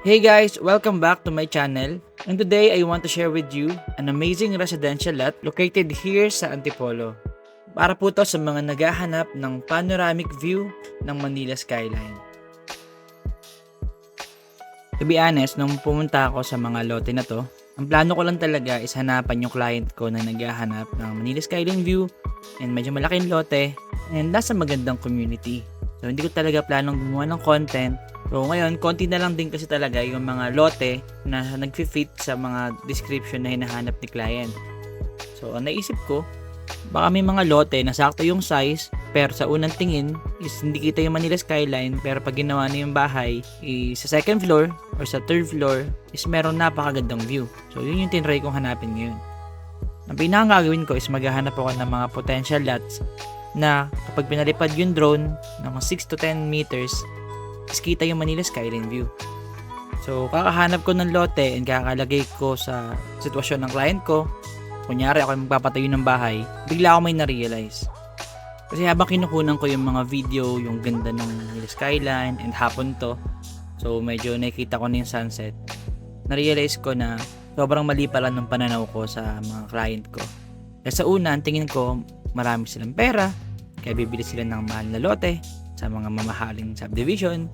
Hey guys, welcome back to my channel. And today I want to share with you an amazing residential lot located here sa Antipolo. Para po to sa mga naghahanap ng panoramic view ng Manila skyline. To be honest, nung pumunta ako sa mga lote na to, ang plano ko lang talaga is hanapan yung client ko na naghahanap ng Manila skyline view and medyo malaking lote and nasa magandang community. So hindi ko talaga planong gumawa ng content. So ngayon, konti na lang din kasi talaga yung mga lote na nag-fit sa mga description na hinahanap ni client. So ang naisip ko, baka may mga lote na sakto yung size pero sa unang tingin is hindi kita yung Manila skyline, pero pag ginawa na yung bahay sa second floor or sa third floor is meron napakagandang view. So yun yung tinry kong hanapin ngayon. Ang pinakagagawin ko is maghahanap ako ng mga potential lots na kapag pinalipad yung drone ng mga 6 to 10 meters is kita yung Manila skyline view. So kakahanap ko ng lote and kakalagay ko sa sitwasyon ng client ko. Kunyari ako yung magpapatayo ng bahay, bigla ako may na-realize. Kasi habang kinukunan ko yung mga video, yung ganda ng Manila skyline and hapon to, so medyo nakikita ko na yung sunset, na-realize ko na sobrang mali pala ng pananaw ko sa mga client ko. Kasi sa una, tingin ko marami silang pera, kaya bibili sila ng mahal na lote sa mga mamahaling subdivision.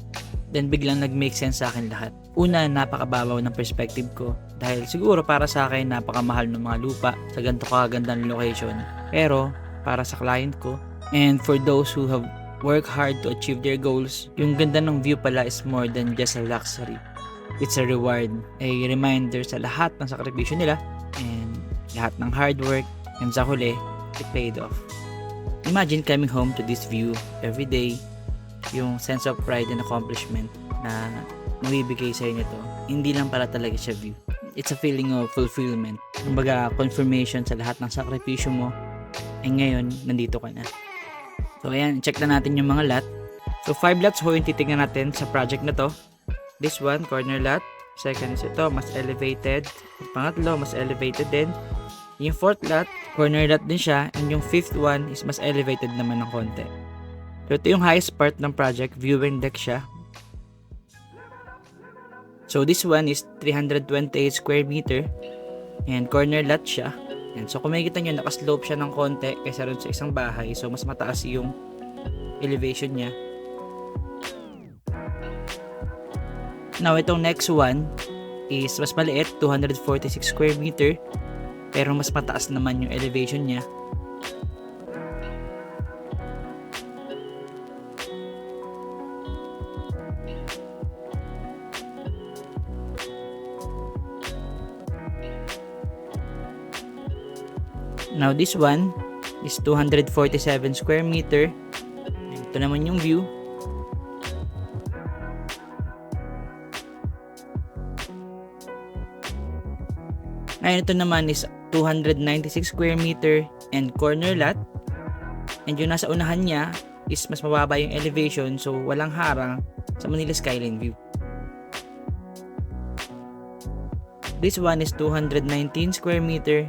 Then biglang nag-make sense sa akin lahat. Una, napakababaw ng perspective ko dahil siguro para sa akin napakamahal ng mga lupa sa ganito kagandang location. Pero para sa client ko and for those who have worked hard to achieve their goals, yung ganda ng view pala is more than just a luxury. It's a reward, a reminder sa lahat ng sakripisyo nila and lahat ng hard work, and sa huli, it paid off. Imagine coming home to this view every day, yung sense of pride and accomplishment na mabibigay sa inyo to. Hindi lang pala talaga siya view. It's a feeling of fulfillment. Kumbaga, confirmation sa lahat ng sakripisyo mo. Eh ngayon, nandito ka na. So ayan, check na natin yung mga lot. So 5 lots ho yung titignan natin sa project na to. This one, corner lot. Second is ito, mas elevated. Pangatlo, mas elevated din. Yung fourth lot, corner lot din siya. And yung fifth one is mas elevated naman ng konti. So ito yung highest part ng project, viewing deck siya. So this one is 328 square meter and corner lot siya. And so kung makikita nyo, nakaslope siya ng konti kaysa rin sa isang bahay. So mas mataas yung elevation niya. Now itong next one is mas maliit, 246 square meter, pero mas mataas naman yung elevation niya. Now this one is 247 square meter. Ito naman yung view. Ngayon ito naman is 296 square meter and corner lot. And yung nasa unahan niya is mas mababa yung elevation, so walang harang sa Manila skyline view. This one is 219 square meter.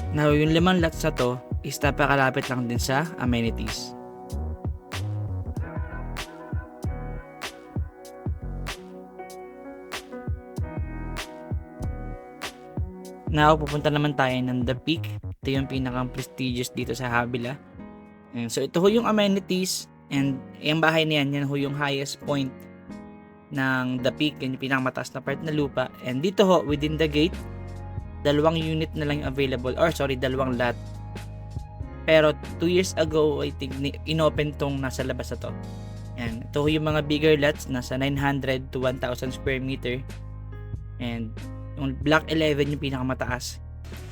Now, yung 5 lots na to is napakalapit lang din sa amenities. Now, pupunta naman tayo ng The Peak. Ito yung pinakang prestigious dito sa Havillah. And so, ito ho yung amenities and yung bahay na yan ho yung highest point ng The Peak, yung pinakamataas na part na lupa. And dito ho, within the gate, 2 unit na lang yung available, or sorry, 2 lot. Pero 2 years ago, I think, inopen tong nasa labas na to. Yan. Ito yung mga bigger lots, nasa 900 to 1,000 square meter. And yung block 11 yung pinakamataas.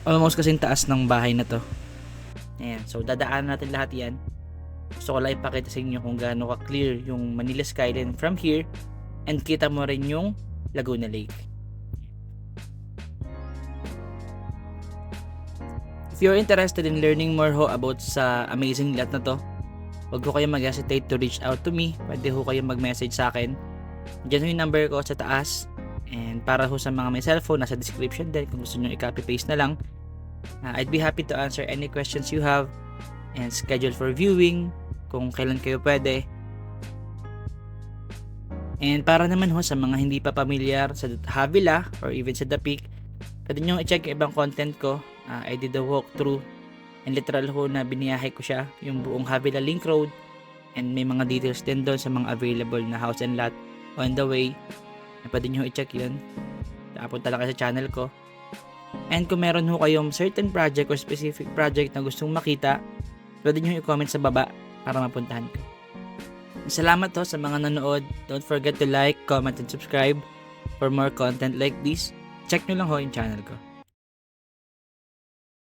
Almost kasing taas ng bahay na to. Ayan. So, dadaanan natin lahat yan. Gusto ko lang ipakita sa inyo kung gaano ka-clear yung Manila skyline from here. And kita mo rin yung Laguna Lake. If you're interested in learning more ho about sa amazing lot na to, huwag ko kayo mag-hesitate to reach out to me. Pwede ho kayo mag-message sa akin. Diyan ho yung number ko sa taas. And para ho sa mga may cellphone, nasa description din kung gusto nyo i-copy-paste na lang. I'd be happy to answer any questions you have and schedule for viewing kung kailan kayo pwede. And para naman ho sa mga hindi pa pamilyar sa Havila or even sa The Peak, pwede nyo i-check yung ibang content ko. I did a walkthrough and literal ho na biniyahe ko siya, yung buong Havila Link Road, and may mga details din doon sa mga available na house and lot on the way. Pwede nyo i-check yun. Punta lang kayo sa channel ko. And kung meron ho kayong certain project or specific project na gustong makita, pwede nyo i-comment sa baba para mapuntahan ko. Salamat ho sa mga nanood. Don't forget to like, comment, and subscribe for more content like this. Check nyo lang ho yung channel ko.